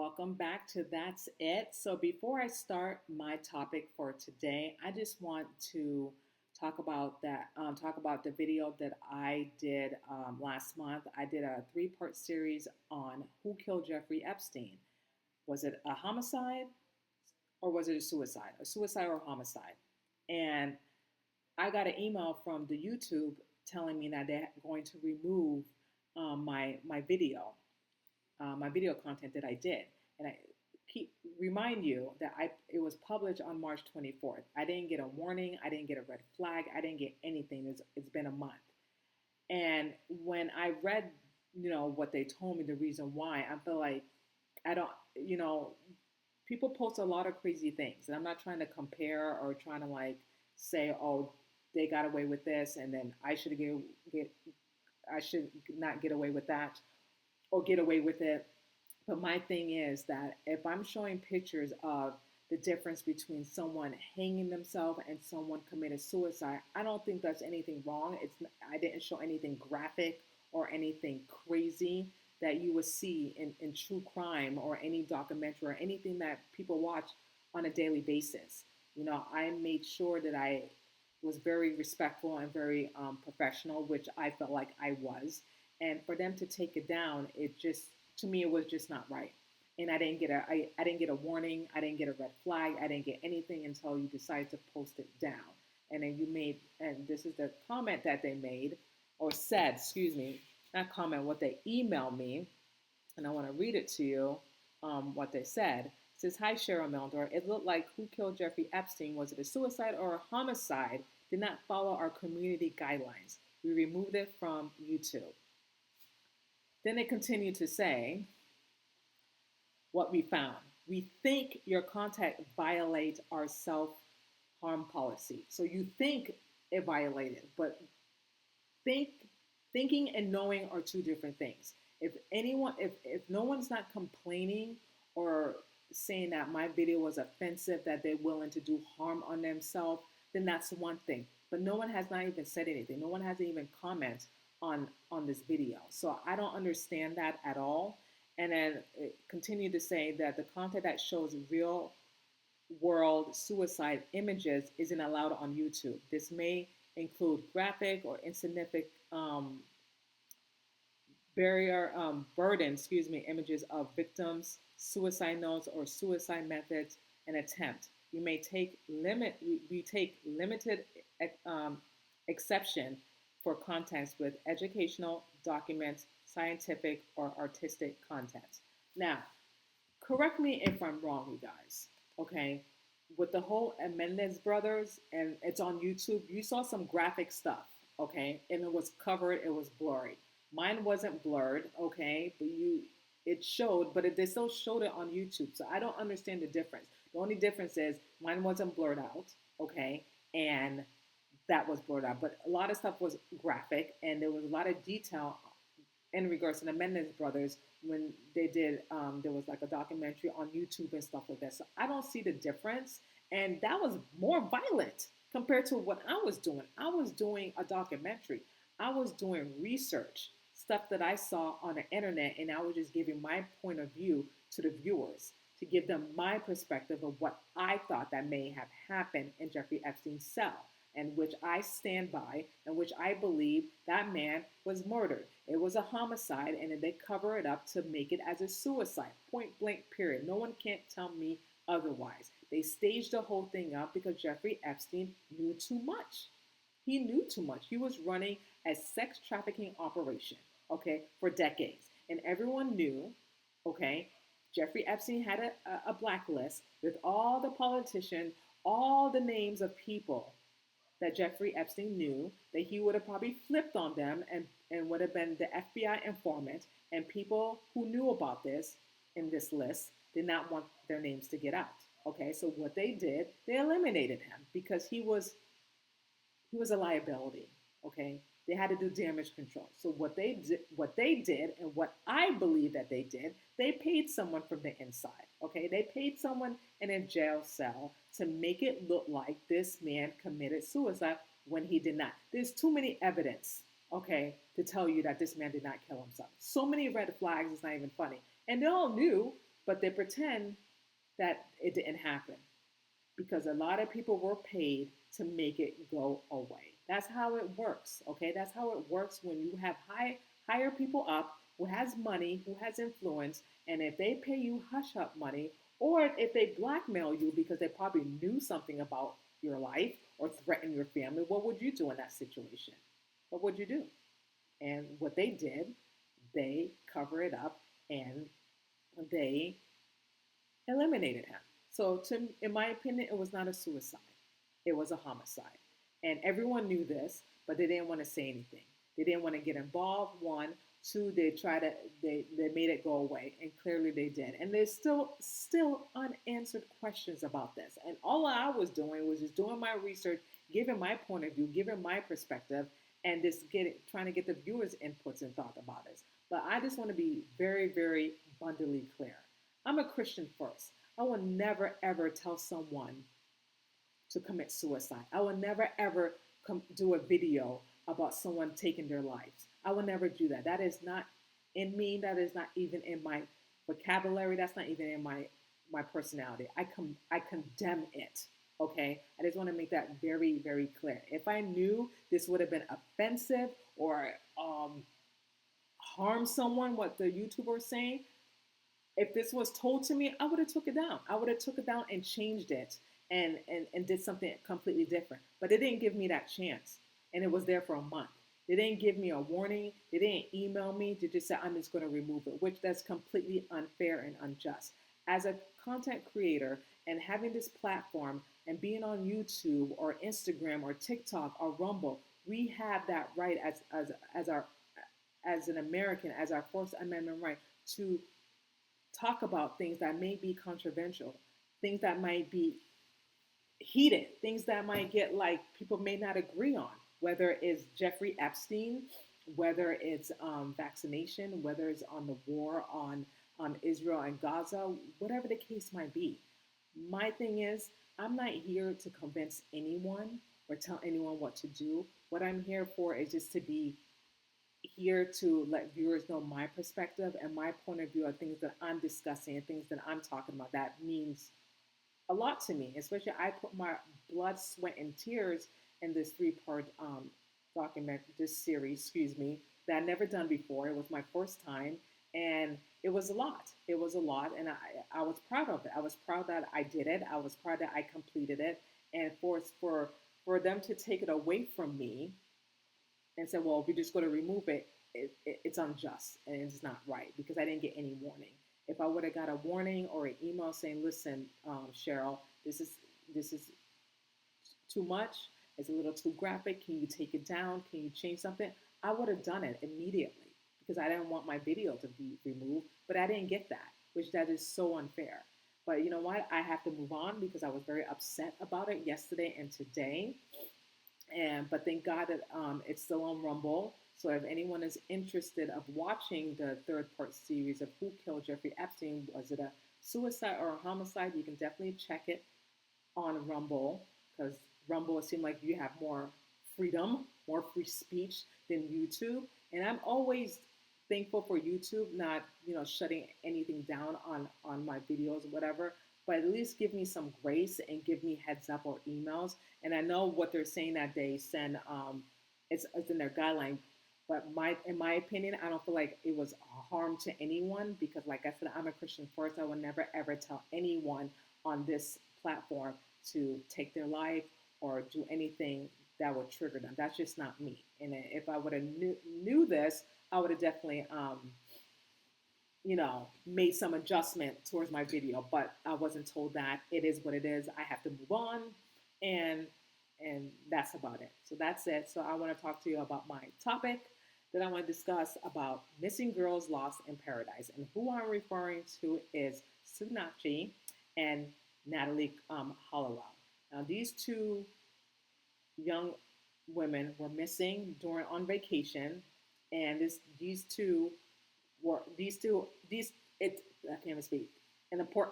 Welcome back to That's It. So, before I start my topic for today, I just want to talk about the video that I did last month. I did a three-part series on who killed Jeffrey Epstein. Was it a homicide or was it a suicide? A suicide or a homicide? And I got an email from the YouTube telling me that they're going to remove my video content that I did. And I keep remind you that I it was published on March 24th. I didn't get a warning. I didn't get a red flag. I didn't get anything. It's been a month. And when I read, what they told me, the reason why, I feel like I don't, people post a lot of crazy things. And I'm not trying to compare or trying to like say, oh, they got away with this, and then I should not get away with that or get away with it. But my thing is that if I'm showing pictures of the difference between someone hanging themselves and someone committed suicide, I don't think that's anything wrong. I didn't show anything graphic or anything crazy that you would see in true crime or any documentary or anything that people watch on a daily basis. I made sure that I was very respectful and very professional, which I felt like I was. And for them to take it down, it just to me it was just not right. And I didn't get a warning, I didn't get a red flag, I didn't get anything until you decided to post it down. And then and this is the comment that they made or said, excuse me, not comment, what they emailed me, and I want to read it to you. What they said. It says, "Hi Cheryl Mildor. It looked like who killed Jeffrey Epstein, was it a suicide or a homicide, did not follow our community guidelines. We removed it from YouTube." Then they continue to say what we found. "We think your contact violates our self-harm policy." So you think it violated, but think thinking and knowing are two different things. If no one's not complaining or saying that my video was offensive, that they're willing to do harm on themselves, then that's one thing. But no one has not even said anything. No one has even commented on this video. So I don't understand that at all. And then it continued to say that the content that shows real world suicide images isn't allowed on YouTube. This may include graphic or insignificant images of victims, suicide notes, or suicide methods and attempt. We take limited exception for contents with educational, documents, scientific, or artistic content. Now, correct me if I'm wrong, you guys. Okay, with the whole Menendez brothers, and it's on YouTube, you saw some graphic stuff. Okay, and it was covered, it was blurry. Mine wasn't blurred. Okay, but it showed, but they still showed it on YouTube. So I don't understand the difference. The only difference is mine wasn't blurred out. Okay, and that was blurred out. But a lot of stuff was graphic, and there was a lot of detail in regards to the Menendez brothers when they did. There was like a documentary on YouTube and stuff like that. So I don't see the difference, and that was more violent compared to what I was doing. I was doing a documentary. I was doing research, stuff that I saw on the internet, and I was just giving my point of view to the viewers to give them my perspective of what I thought that may have happened in Jeffrey Epstein's cell, and which I stand by, and which I believe that man was murdered. It was a homicide, and then they cover it up to make it as a suicide. Point blank, period. No one can't tell me otherwise. They staged the whole thing up because Jeffrey Epstein knew too much. He knew too much. He was running a sex trafficking operation, okay, for decades. And everyone knew, okay, Jeffrey Epstein had a blacklist with all the politicians, all the names of people that Jeffrey Epstein knew that he would have probably flipped on them and would have been the FBI informant, and people who knew about this in this list did not want their names to get out. Okay, so what they did, they eliminated him because he was a liability. Okay, they had to do damage control. So what they did, and what I believe that they did, they paid someone from the inside. Okay, they paid someone in a jail cell to make it look like this man committed suicide when he did not. There's too many evidence, okay, to tell you that this man did not kill himself. So many red flags, it's not even funny. And they all knew but they pretend that it didn't happen because a lot of people were paid to make it go away. That's how it works, okay? That's how it works when you have hire people up who has money, who has influence, and if they pay you hush up money, or if they blackmail you because they probably knew something about your life or threaten your family, what would you do in that situation? What would you do? And what they did, they cover it up and they eliminated him. So, in my opinion, it was not a suicide. It was a homicide. And everyone knew this, but they didn't want to say anything. They didn't want to get involved. One, two, they made it go away, and clearly they did. And there's still unanswered questions about this. And all I was doing was just doing my research, giving my point of view, giving my perspective, and just trying to get the viewers' inputs and thoughts about this. But I just want to be very, very abundantly clear. I'm a Christian first. I will never ever tell someone to commit suicide. I will never ever do a video about someone taking their lives. I will never do that. That is not in me. That is not even in my vocabulary. That's not even in my personality. I condemn it. Okay, I just want to make that very, very clear. If I knew this would have been offensive or harm someone, what the YouTuber was saying, if this was told to me, I would have took it down. I would have took it down and changed it and did something completely different. But they didn't give me that chance. And it was there for a month. They didn't give me a warning. They didn't email me to just say, I'm just going to remove it, which that's completely unfair and unjust. As a content creator and having this platform and being on YouTube or Instagram or TikTok or Rumble, we have that right as an American, as our First Amendment right to talk about things that may be controversial, things that might be heated, things that might get like people may not agree on, whether it's Jeffrey Epstein, whether it's vaccination, whether it's on the war on Israel and Gaza, whatever the case might be. My thing is, I'm not here to convince anyone or tell anyone what to do. What I'm here for is just to be here to let viewers know my perspective and my point of view of things that I'm discussing and things that I'm talking about. That means a lot to me, especially I put my blood, sweat, and tears in this three-part this series, that I've never done before. It was my first time, and it was a lot. It was a lot, and I was proud of it. I was proud that I did it. I was proud that I completed it, and for them to take it away from me and say, well, we're just going to remove it, it's unjust and it's not right because I didn't get any warning. If I would have got a warning or an email saying, listen, Cheryl, this is too much. It's a little too graphic. Can you take it down? Can you change something? I would have done it immediately because I didn't want my video to be removed, but I didn't get that, which that is so unfair. But you know what? I have to move on because I was very upset about it yesterday and today. But thank God that it's still on Rumble. So if anyone is interested of watching the third part series of Who Killed Jeffrey Epstein, was it a suicide or a homicide, you can definitely check it on Rumble because Rumble, it seems like you have more freedom, more free speech than YouTube. And I'm always thankful for YouTube not, shutting anything down on my videos or whatever, but at least give me some grace and give me heads up or emails. And I know what they're saying that they send, it's in their guideline. But in my opinion, I don't feel like it was a harm to anyone because, like I said, I'm a Christian first. I will never, ever tell anyone on this platform to take their life or do anything that would trigger them. That's just not me. And if I would have knew this, I would have definitely, made some adjustment towards my video. But I wasn't told that. It is what it is. I have to move on. And that's about it. So that's it. So I want to talk to you about my topic that I want to discuss about missing girls lost in paradise. And who I'm referring to is Sudiksha and Natalee Holloway. Now, these two young women were missing on vacation, and these two I can't even speak.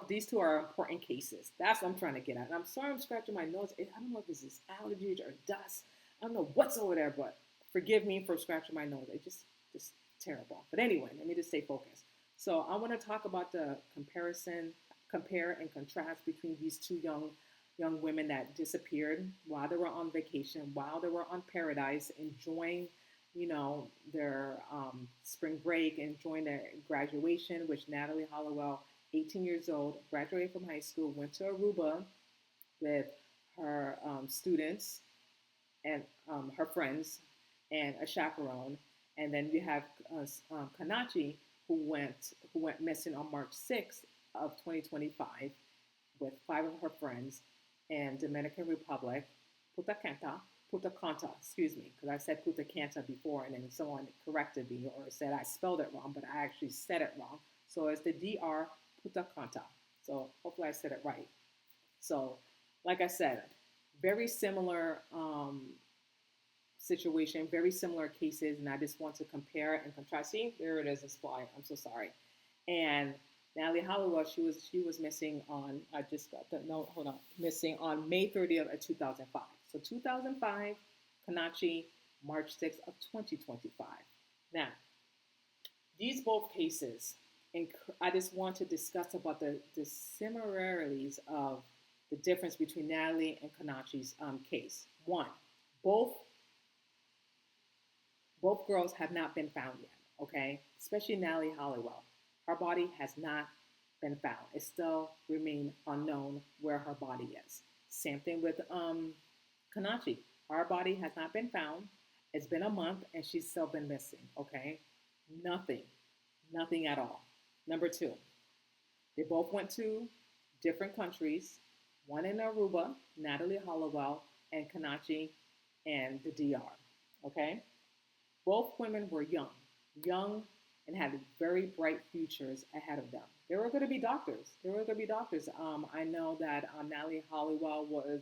These two are important cases. That's what I'm trying to get at. And I'm sorry I'm scratching my nose. I don't know if this is allergies or dust. I don't know what's over there, but forgive me for scratching my nose. It's just terrible. But anyway, let me just stay focused. So I want to talk about the compare and contrast between these two young women that disappeared while they were on vacation, while they were on paradise, enjoying, their spring break, enjoying their graduation, which Natalee Holloway, 18 years old, graduated from high school, went to Aruba with her students and her friends and a chaperone. And then you have Kanachi, who went missing on March 6th of 2025 with five of her friends in Dominican Republic, Punta Cana, Punta Canta, excuse me, because I said Punta Canta before, and then someone corrected me or said I spelled it wrong, but I actually said it wrong. So it's the DR Punta Canta. So hopefully I said it right. So, like I said, very similar situation, very similar cases, and I just want to compare and contrast. See, there it is, it's flying. I'm so sorry. And Natalee Holloway, she was missing on. I just got the note. Hold on, missing on May 30th of 2005. So 2005, Kanachi, March 6th of 2025. Now, these both cases, and I just want to discuss about the similarities of the difference between Natalee and Kanachi's case. One, both both girls have not been found yet, okay? Especially Natalee Holloway. Her body has not been found. It still remains unknown where her body is. Same thing with Kanachi. Her body has not been found. It's been a month and she's still been missing, okay? Nothing. Nothing at all. Number two, they both went to different countries. One in Aruba, Natalee Holloway, and Kanachi and the DR, okay? Both women were young and had very bright futures ahead of them. They were going to be doctors. I know that Natalee Holloway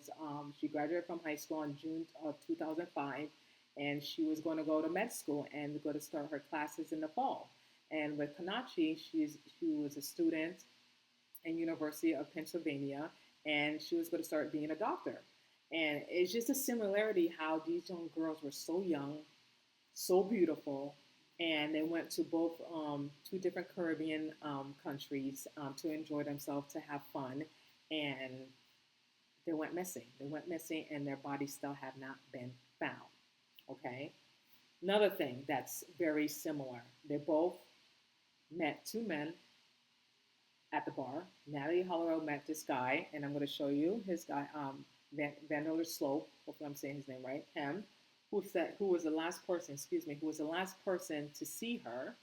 she graduated from high school in June of 2005, and she was going to go to med school and go to start her classes in the fall. And with Kanachi, she was a student in University of Pennsylvania, and she was going to start being a doctor. And it's just a similarity how these young girls were so young, so beautiful, and they went to both two different Caribbean countries to enjoy themselves, to have fun, and they went missing. And their bodies still have not been found. Okay. Another thing that's very similar: they both met two men at the bar. Natalee Holloway met this guy, and I'm going to show you his guy, Vanderler Sloot. Hopefully, I'm saying his name right. Him, who was the last person, who was the last person to see her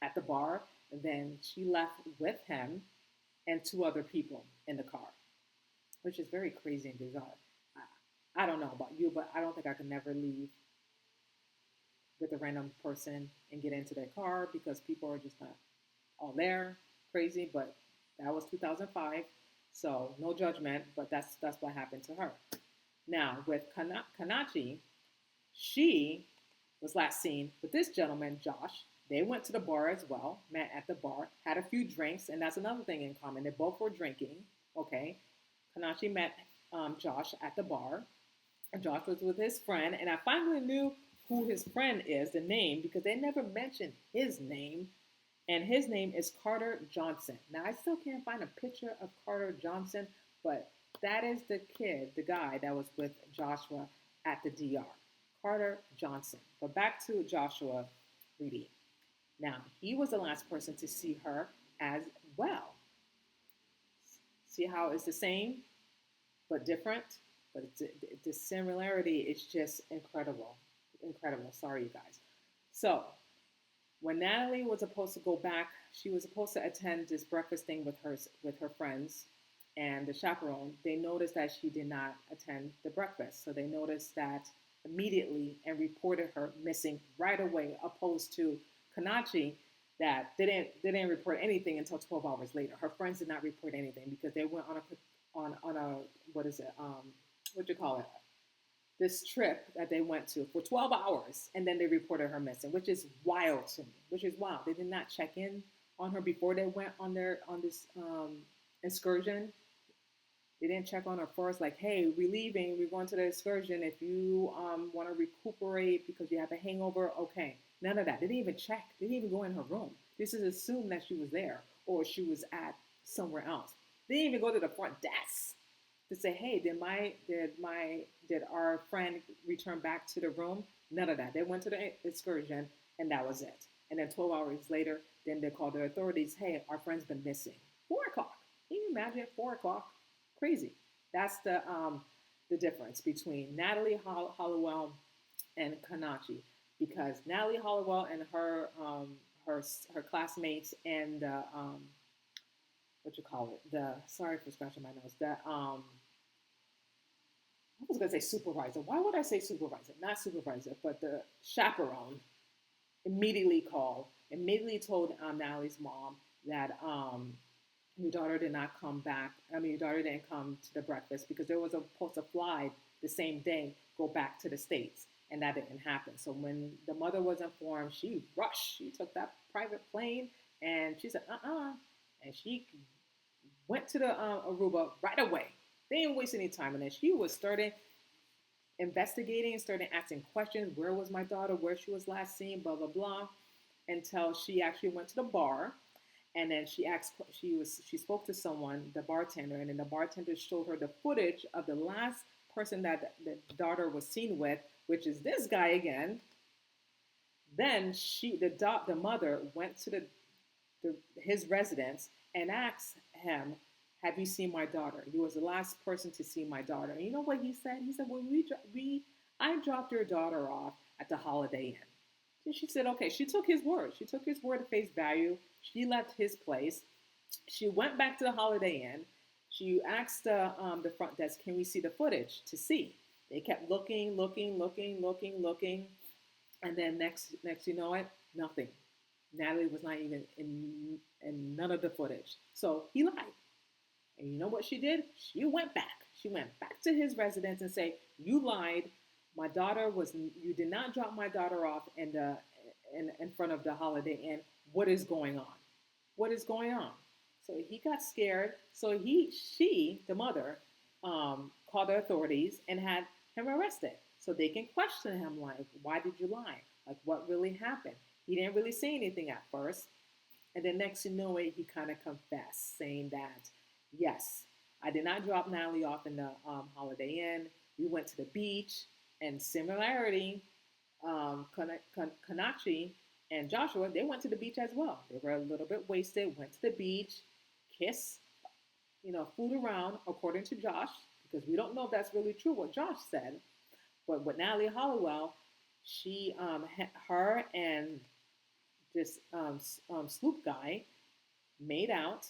at the bar. And then she left with him and two other people in the car, which is very crazy and bizarre. I don't know about you, but I don't think I could never leave with a random person and get into their car because people are just not all there. Crazy, but that was 2005, so no judgment. But that's what happened to her. Now with Kanachi, she was last seen with this gentleman, Josh. They went to the bar as well, met at the bar, had a few drinks, and that's another thing in common. They both were drinking, okay? Kanachi met Josh at the bar, and Josh was with his friend, and I finally knew who his friend is, the name, because they never mentioned his name, and his name is Carter Johnson. Now, I still can't find a picture of Carter Johnson, but that is the kid, the guy that was with Joshua at the DR. Carter Johnson. But back to Joshua Reedy. Now, he was the last person to see her as well. See how it's the same but different? But the similarity is just incredible. Incredible. Sorry, you guys. So, when Natalee was supposed to go back, she was supposed to attend this breakfast thing with her friends and the chaperone. They noticed that she did not attend the breakfast. So they noticed that immediately and reported her missing right away, opposed to Kanachi that they didn't report anything until 12 hours later. Her friends did not report anything because they went on a what is it what do you call it, this trip that they went to for 12 hours, and then they reported her missing, which is wild to me. Which is wild. They did not check in on her before they went on this excursion. They didn't check on her first, like, hey, we're leaving, we're going to the excursion. If you want to recuperate because you have a hangover, okay. None of that. They didn't even check. They didn't even go in her room. Just assume that she was there or she was at somewhere else. They didn't even go to the front desk to say, "Hey, did our friend return back to the room?" None of that. They went to the excursion and that was it. And then 12 hours later, then they called the authorities. "Hey, our friend's been missing." 4 o'clock. Can you imagine 4 o'clock? Crazy. That's the difference between Natalee Holloway and Konanki, because Natalee Holloway and her classmates and the what you call it, the, sorry for scratching my nose, the I was gonna say supervisor. Why would I say supervisor? Not supervisor, but the chaperone immediately told Natalee's mom that your daughter did not come back. I mean, your daughter didn't come to the breakfast because there was supposed to fly the same day, go back to the States, and that didn't happen. So when the mother was informed, she rushed. She took that private plane and she said, and she went to the Aruba right away. They didn't waste any time. And then she was starting investigating, started asking questions. Where was my daughter? Where she was last seen? Blah blah blah. Until she actually went to the bar, and then she spoke to someone, the bartender, and then the bartender showed her the footage of the last person that the daughter was seen with, which is this guy again. Then the mother went to his residence and asked him, "Have you seen my daughter? You was the last person to see my daughter." And you know what he said? He said, "Well, I dropped your daughter off at the Holiday Inn." And she said, okay. She took his word. She took his word at face value. She left his place. She went back to the Holiday Inn. She asked the front desk, "Can we see the footage?" To see. They kept looking, and then next you know it, nothing. Natalee was not even in none of the footage. So he lied. And you know what she did? She went back. She went back to his residence and said, "You lied. My daughter was. You did not drop my daughter off in front of the Holiday Inn. What is going on? What is going on?" So he got scared. So the mother, called the authorities and had him arrested so they can question him, like, "Why did you lie? Like, what really happened?" He didn't really say anything at first, and then next you know it, he kind of confessed, saying that, "Yes, I did not drop Natalee off in the Holiday Inn. We went to the beach." And similarity, Konanki and Joshua, they went to the beach as well. They were a little bit wasted, went to the beach, kissed, fooled around, according to Josh, because we don't know if that's really true what Josh said. But with Natalee Holloway, she, her and this Sloot guy made out,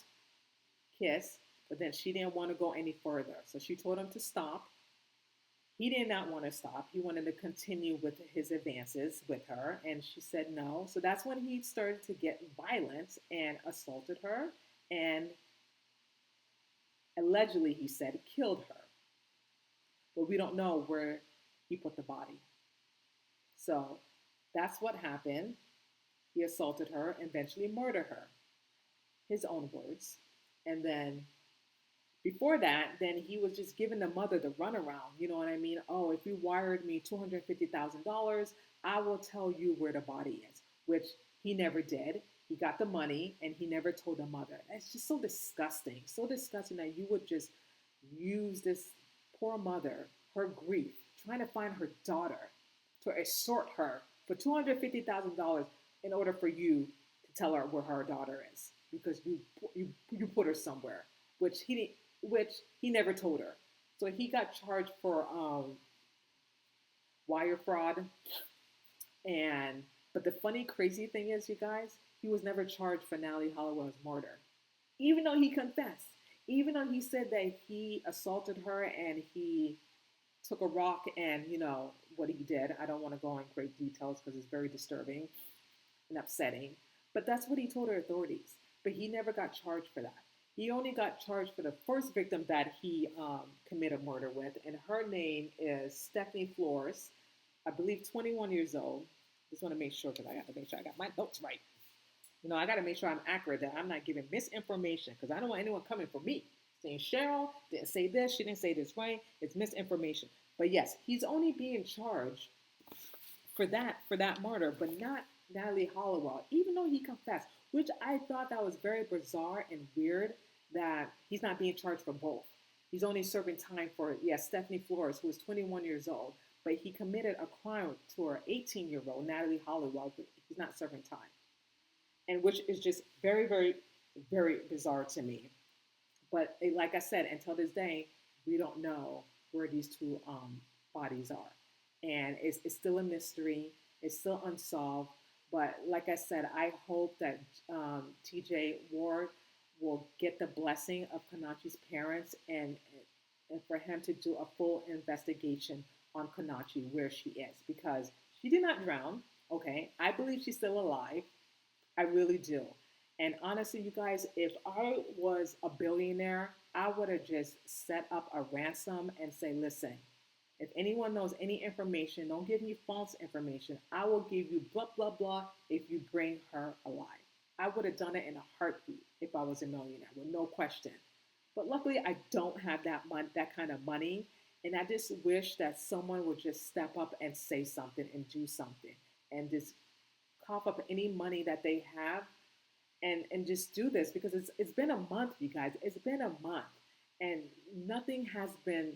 kissed, but then she didn't want to go any further. So she told him to stop. He did not want to stop. He wanted to continue with his advances with her, and she said no. So that's when he started to get violent and assaulted her, and allegedly, he said, killed her. But we don't know where he put the body. So that's what happened. He assaulted her and eventually murdered her. His own words. And then before that, then he was just giving the mother the runaround. You know what I mean? "Oh, if you wired me $250,000, I will tell you where the body is," which he never did. He got the money and he never told the mother. It's just so disgusting. So disgusting that you would just use this poor mother, her grief, trying to find her daughter, to extort her for $250,000 in order for you to tell her where her daughter is, because you put her somewhere, which he never told her. So he got charged for wire fraud. But the funny, crazy thing is, you guys, he was never charged for Natalee Holloway's murder, even though he confessed, even though he said that he assaulted her and he took a rock and what he did. I don't want to go in great details because it's very disturbing and upsetting. But that's what he told the authorities. But he never got charged for that. He only got charged for the first victim that he committed murder with, and her name is Stephanie Flores, I believe 21 years old. Just want to make sure, because I got to make sure I got my notes right. I got to make sure I'm accurate, that I'm not giving misinformation, because I don't want anyone coming for me saying Cheryl didn't say this, she didn't say this right. It's misinformation. But yes, he's only being charged for that murder, but not Natalee Holloway, even though he confessed. which I thought that was very bizarre and weird that he's not being charged for both. He's only serving time for, yes, Stephanie Flores, who was 21 years old, but he committed a crime to her 18-year-old, Natalee Holloway, but he's not serving time. And which is just very, very, very bizarre to me. But like I said, until this day, we don't know where these two bodies are. And it's still a mystery. It's still unsolved. But like I said, I hope that TJ Ward will get the blessing of Konachi's parents and for him to do a full investigation on Konachi where she is because she did not drown. Okay, I believe she's still alive. I really do. And honestly, you guys, if I was a billionaire, I would have just set up a ransom and say, listen, if anyone knows any information, don't give me false information. I will give you blah, blah, blah if you bring her alive. I would have done it in a heartbeat if I was a millionaire with no question. But luckily, I don't have that kind of money. And I just wish that someone would just step up and say something and do something and just cough up any money that they have and just do this because it's been a month, you guys. It's been a month and nothing has been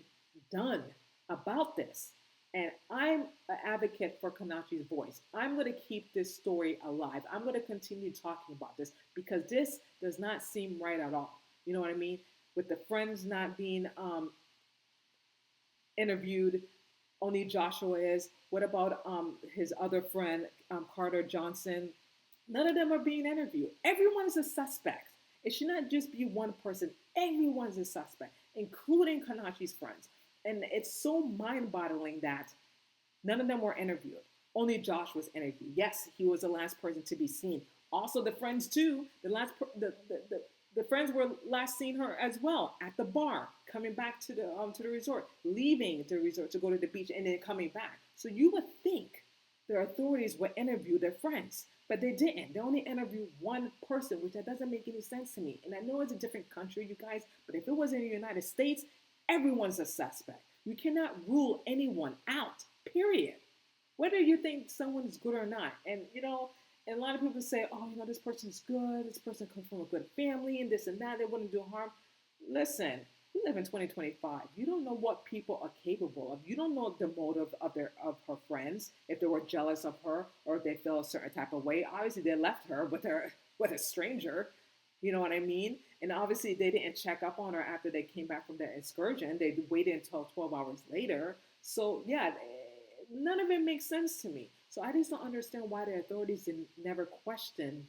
done about this. And I'm an advocate for Konachi's voice. I'm going to keep this story alive. I'm going to continue talking about this because this does not seem right at all. You know what I mean? With the friends not being interviewed, only Joshua is. What about his other friend, Carter Johnson? None of them are being interviewed. Everyone's a suspect. It should not just be one person. Everyone's a suspect, including Konachi's friends. And it's so mind-boggling that none of them were interviewed. Only Josh was interviewed. Yes, he was the last person to be seen. Also, the friends too. The friends were last seen her as well at the bar, coming back to the resort, leaving the resort to go to the beach, and then coming back. So you would think the authorities would interview their friends, but they didn't. They only interviewed one person, which that doesn't make any sense to me. And I know it's a different country, you guys, but if it was in the United States, everyone's a suspect. You cannot rule anyone out, period. Whether you think someone's good or not. And, and a lot of people say, oh, this person's good. This person comes from a good family and this and that. They wouldn't do harm. Listen, we live in 2025. You don't know what people are capable of. You don't know the motive of her friends, if they were jealous of her or if they felt a certain type of way. Obviously, they left her with a stranger. You know what I mean? And obviously, they didn't check up on her after they came back from their excursion. They waited until 12 hours later. So, yeah, none of it makes sense to me. So I just don't understand why the authorities never questioned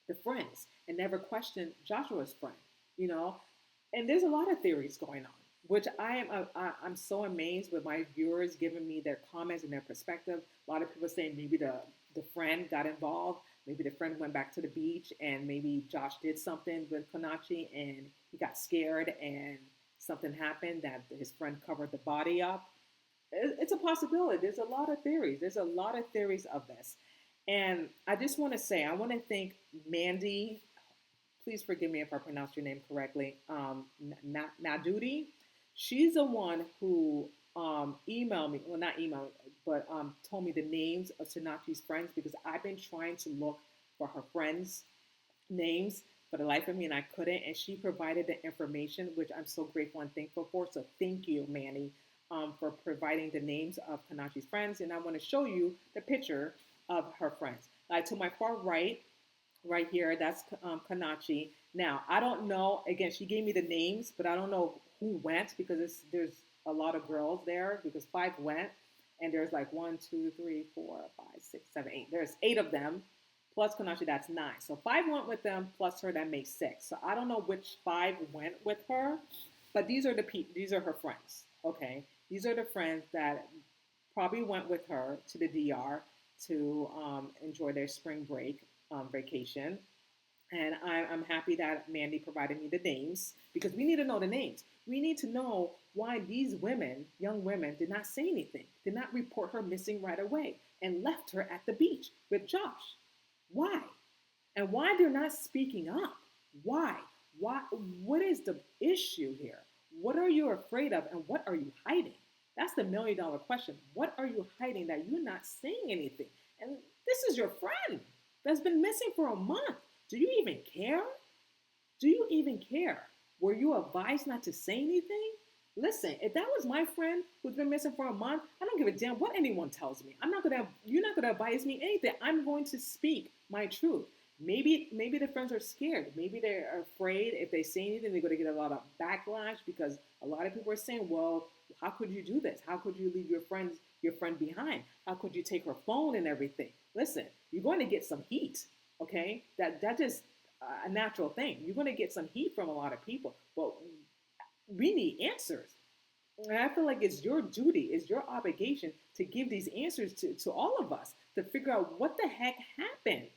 the friends and never questioned Joshua's friend, And there's a lot of theories going on, which I'm so amazed with my viewers giving me their comments and their perspective. A lot of people saying maybe the friend got involved. Maybe the friend went back to the beach and maybe Josh did something with Konachi and he got scared and something happened that his friend covered the body up. It's a possibility. There's a lot of theories. There's a lot of theories of this. And I just want to say, I want to thank Mandy. Please forgive me if I pronounce your name correctly. Nadudi. She's the one who emailed me, well, not emailed, but told me the names of Konachi's friends because I've been trying to look for her friends' names for the life of me and I couldn't. And she provided the information, which I'm so grateful and thankful for. So thank you, Manny, for providing the names of Konachi's friends. And I want to show you the picture of her friends. To my far right here, that's Konachi. Now, I don't know, again, she gave me the names, but I don't know who went because there's a lot of girls there because 5 went. And there's like 1, 2, 3, 4, 5, 6, 7, 8. There's 8 of them, plus Konachi, that's 9. So 5 went with them, plus her, that makes 6. So I don't know which 5 went with her, but these are her friends, okay? These are the friends that probably went with her to the DR to enjoy their spring break vacation. And I'm happy that Mandy provided me the names because we need to know the names. We need to know why these women, young women, did not say anything, did not report her missing right away, and left her at the beach with Josh. Why? And why they're not speaking up? Why? What is the issue here? What are you afraid of and what are you hiding? That's the $1 million question. What are you hiding that you're not saying anything? And this is your friend that's been missing for a month. Do you even care? Do you even care? Were you advised not to say anything? Listen, if that was my friend who's been missing for a month, I don't give a damn what anyone tells me. You're not gonna advise me anything. I'm going to speak my truth. Maybe the friends are scared. Maybe they're afraid if they say anything, they're gonna get a lot of backlash because a lot of people are saying, well, how could you do this? How could you leave your friend behind? How could you take her phone and everything? Listen, you're going to get some heat, okay? That just a natural thing. You're going to get some heat from a lot of people, but we need answers. And I feel like it's your duty, it's your obligation to give these answers to all of us to figure out what the heck happened.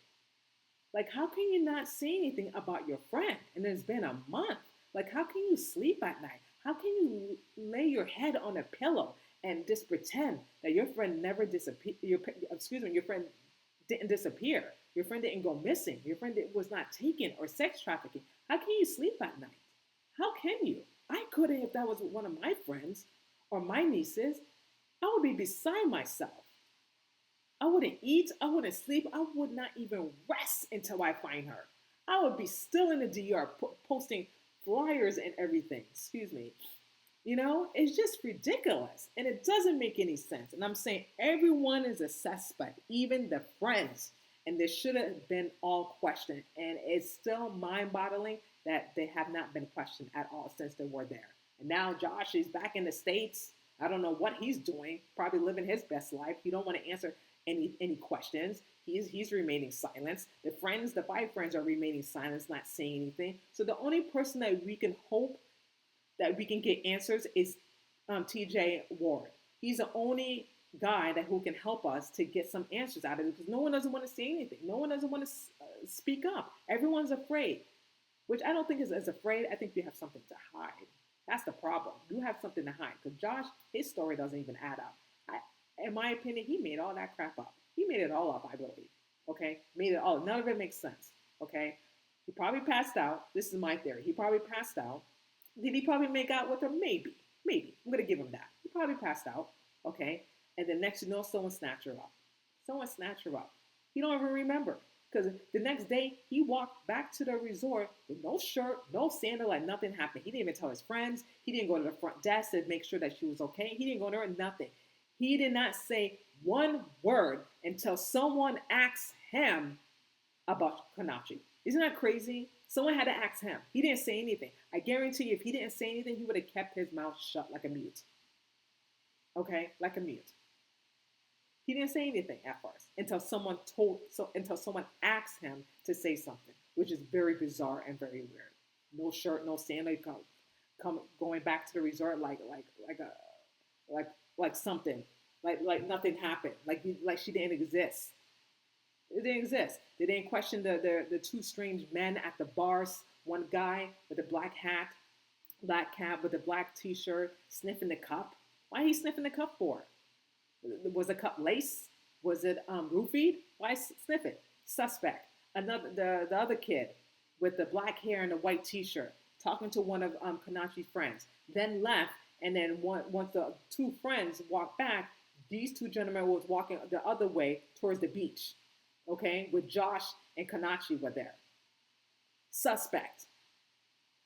Like, how can you not say anything about your friend? And it's been a month. Like, how can you sleep at night? How can you lay your head on a pillow and just pretend that your friend never disappeared? Your friend didn't disappear. Your friend didn't go missing. Your friend was not taken or sex trafficking. How can you sleep at night? How can you? I couldn't if that was one of my friends or my nieces. I would be beside myself. I wouldn't eat. I wouldn't sleep. I would not even rest until I find her. I would be still in the DR posting flyers and everything. Excuse me. It's just ridiculous. And it doesn't make any sense. And I'm saying everyone is a suspect, even the friends. And this should have been all questioned. And it's still mind-boggling that they have not been questioned at all since they were there. And now Josh is back in the States. I don't know what he's doing. Probably living his best life. He don't want to answer any questions. He's remaining silent. The 5 friends are remaining silent, not saying anything. So the only person that we can hope that we can get answers is TJ Ward. He's the only guy who can help us to get some answers out of it because no one doesn't want to say anything. No one doesn't want to speak up. Everyone's afraid, which I don't think is as afraid. I think you have something to hide. That's the problem. You have something to hide because Josh, his story doesn't even add up. In my opinion, he made all that crap up. He made it all up, I believe. Okay? Made it all. None of it makes sense. Okay? He probably passed out. This is my theory. He probably passed out. Did he probably make out with her? Maybe. Maybe. I'm going to give him that. He probably passed out. Okay? And then next you know, someone snatched her up. Someone snatched her up. He don't even remember. Because the next day, he walked back to the resort with no shirt, no sandal, like nothing happened. He didn't even tell his friends. He didn't go to the front desk to make sure that she was okay. He didn't go to her, nothing. He did not say one word until someone asked him about Konanki. Isn't that crazy? Someone had to ask him. He didn't say anything. I guarantee you, if he didn't say anything, he would have kept his mouth shut like a mute. Okay? Like a mute. He didn't say anything at first until someone asked him to say something, which is very bizarre and very weird. No shirt, no sandal, going back to the resort like something, like nothing happened, like she didn't exist. It didn't exist. They didn't question the 2 strange men at the bars. One guy with a black cap with a black T-shirt, sniffing the cup. Why he sniffing the cup for? Was the cup lace? Was it roofied? Why sniff it? Suspect. The other kid with the black hair and the white T-shirt talking to one of Konanki's friends, then left. And then once the 2 friends walked back, these 2 gentlemen was walking the other way towards the beach, okay, with Josh and Konanki were there. Suspect.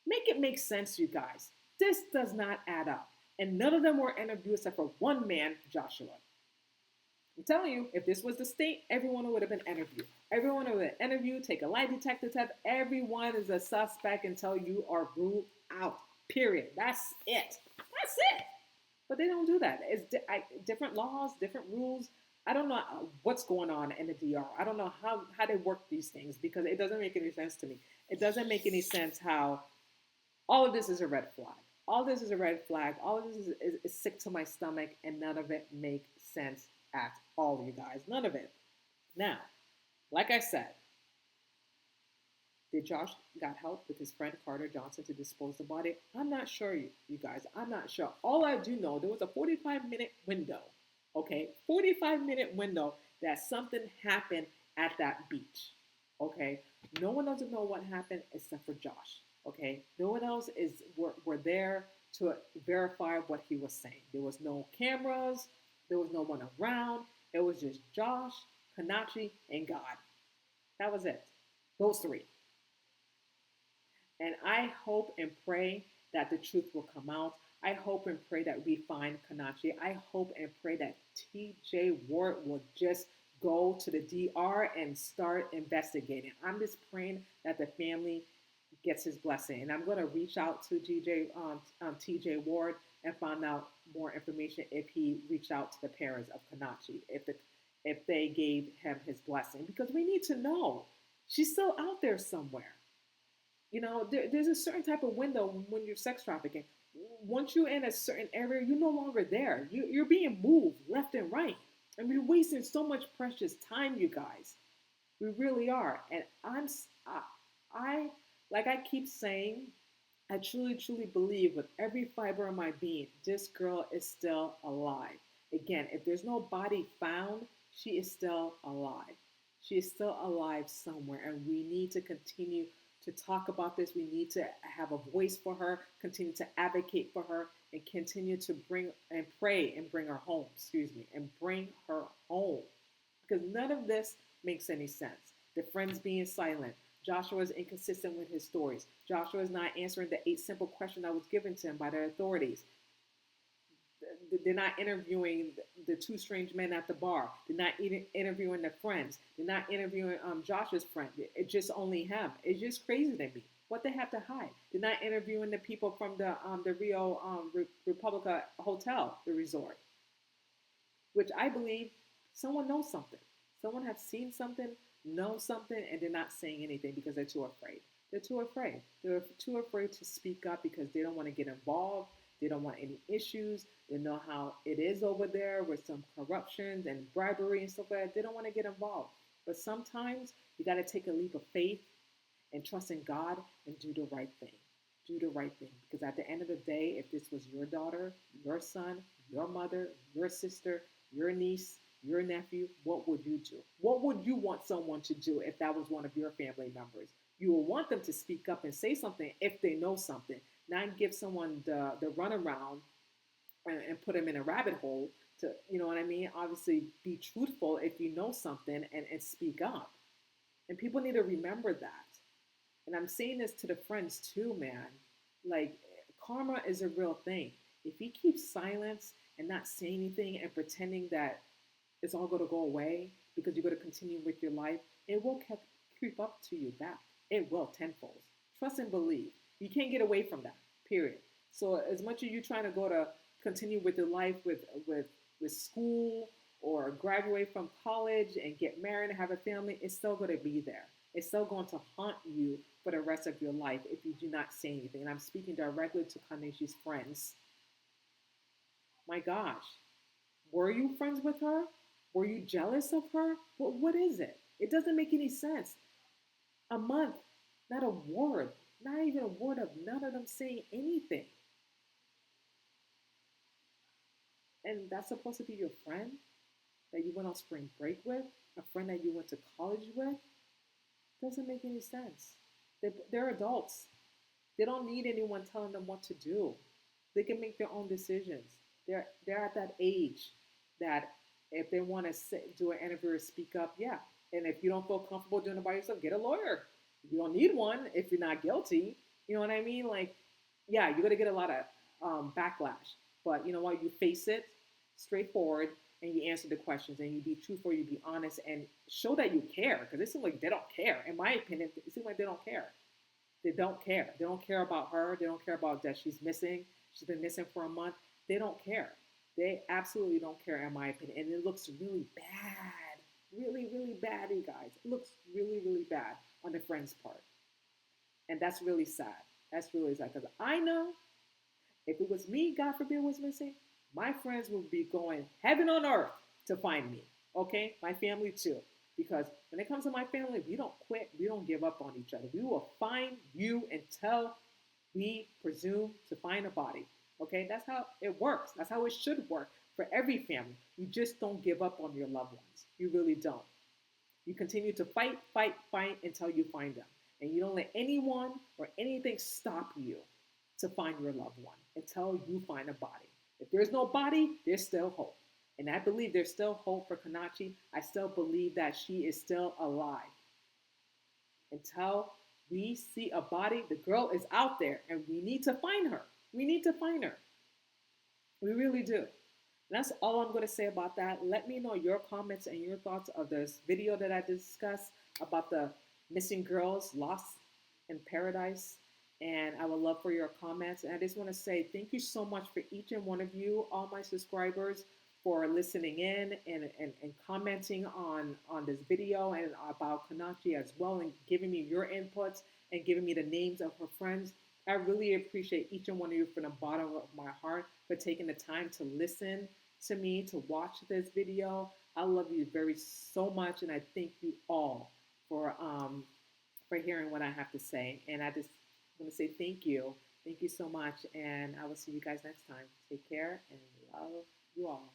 Make it make sense, you guys. This does not add up. And none of them were interviewed except for one man, Joshua. I'm telling you, if this was the state, everyone would have been interviewed. Everyone would have been interviewed, take a lie detector test. Everyone is a suspect until you are ruled out. Period. That's it. That's it. But they don't do that. It's different laws, different rules. I don't know what's going on in the DR. I don't know how they work these things because it doesn't make any sense to me. It doesn't make any sense how all of this is a red flag. All this is a red flag. All of this is sick to my stomach, and none of it makes sense at all, you guys. None of it. Now, like I said, did Josh got help with his friend Carter Johnson to dispose the body? I'm not sure, you guys. I'm not sure. All I do know, there was a 45-minute window, okay? 45-minute window that something happened at that beach, okay? No one doesn't know what happened except for Josh, okay? No one else were there to verify what he was saying. There was no cameras. There was no one around. It was just Josh, Konanki, and God. That was it. Those 3. And I hope and pray that the truth will come out. I hope and pray that we find Kanachi. I hope and pray that TJ Ward will just go to the DR and start investigating. I'm just praying that the family gets his blessing. And I'm going to reach out to TJ Ward and find out more information if he reached out to the parents of Kanachi, if they gave him his blessing, because we need to know. She's still out there somewhere. There's a certain type of window when you're sex trafficking. Once you're in a certain area, you're no longer there. You're being moved left and right. And we're wasting so much precious time, you guys. We really are. And I like I keep saying, I truly, truly believe with every fiber of my being, this girl is still alive. Again, if there's no body found, she is still alive. She is still alive somewhere. And we need to continue to talk about this. We need to have a voice for her, continue to advocate for her, and continue to bring and pray and bring her home, and bring her home. Because none of this makes any sense. The friends being silent. Joshua is inconsistent with his stories. Joshua is not answering the 8 simple questions that was given to him by the authorities. They're not interviewing the 2 strange men at the bar. They're not even interviewing the friends. They're not interviewing Joshua's friend. It's just only him. It's just crazy to me. What they have to hide? They're not interviewing the people from the Rio Republica Hotel, the resort, which I believe someone knows something. Someone has seen something, knows something, and they're not saying anything because they're too afraid. They're too afraid. They're too afraid to speak up because they don't want to get involved. They don't want any issues. They know how it is over there with some corruption and bribery and stuff like that. They don't want to get involved. But sometimes you got to take a leap of faith and trust in God and do the right thing. Do the right thing. Because at the end of the day, if this was your daughter, your son, your mother, your sister, your niece, your nephew, what would you do? What would you want someone to do if that was one of your family members? You will want them to speak up and say something if they know something, not give someone the runaround and put them in a rabbit hole to, you know what I mean? Obviously, be truthful if you know something and speak up. And people need to remember that. And I'm saying this to the friends too, man. Like, karma is a real thing. If you keep silence and not say anything and pretending that it's all going to go away because you're going to continue with your life, it will creep up to you back. It will tenfold. Trust and believe. You can't get away from that, period. So as much as you're trying to go to continue with your life with school or graduate from college and get married and have a family, it's still going to be there. It's still going to haunt you for the rest of your life if you do not say anything. And I'm speaking directly to Kaneshi's friends. My gosh, were you friends with her? Were you jealous of her? What is it? It doesn't make any sense. A month, not a word, not even a word of none of them saying anything. And that's supposed to be your friend that you went on spring break with, a friend that you went to college with? Doesn't make any sense. They're adults. They don't need anyone telling them what to do. They can make their own decisions. They're at that age that if they want to do an interview or speak up, yeah. And if you don't feel comfortable doing it by yourself, get a lawyer. You don't need one if you're not guilty. You know what I mean? Like, yeah, you're going to get a lot of backlash. But you know what? You face it straightforward and you answer the questions and you be truthful, you be honest and show that you care. Because it seems like they don't care. In my opinion, it seems like they don't care. They don't care. They don't care about her. They don't care about that she's missing. She's been missing for a month. They don't care. They absolutely don't care, in my opinion. And it looks really bad. Really, really bad, you guys. It looks really, really bad on the friend's part. And that's really sad. That's really sad. Because I know if it was me, God forbid, was missing, my friends would be going heaven on earth to find me. Okay? My family too. Because when it comes to my family, we don't quit. We don't give up on each other. We will find you until we presume to find a body. Okay? That's how it works. That's how it should work for every family. You just don't give up on your loved ones. You really don't. You continue to fight, fight, fight until you find them. And you don't let anyone or anything stop you to find your loved one until you find a body. If there's no body, there's still hope. And I believe there's still hope for Kanachi. I still believe that she is still alive. Until We see a body, the girl is out there, and we need to find her. We need to find her. We really do. That's all I'm going to say about that. Let me know your comments and your thoughts of this video that I discussed about the missing girls lost in paradise. And I would love for your comments. And I just want to say thank you so much for each and one of you, all my subscribers, for listening in and commenting on this video and about Konanki as well, and giving me your inputs and giving me the names of her friends. I really appreciate each and one of you from the bottom of my heart for taking the time to listen to me, to watch this video. I love you very so much, and I thank you all for hearing what I have to say. And I just want to say thank you. Thank you so much, and I will see you guys next time. Take care and love you all.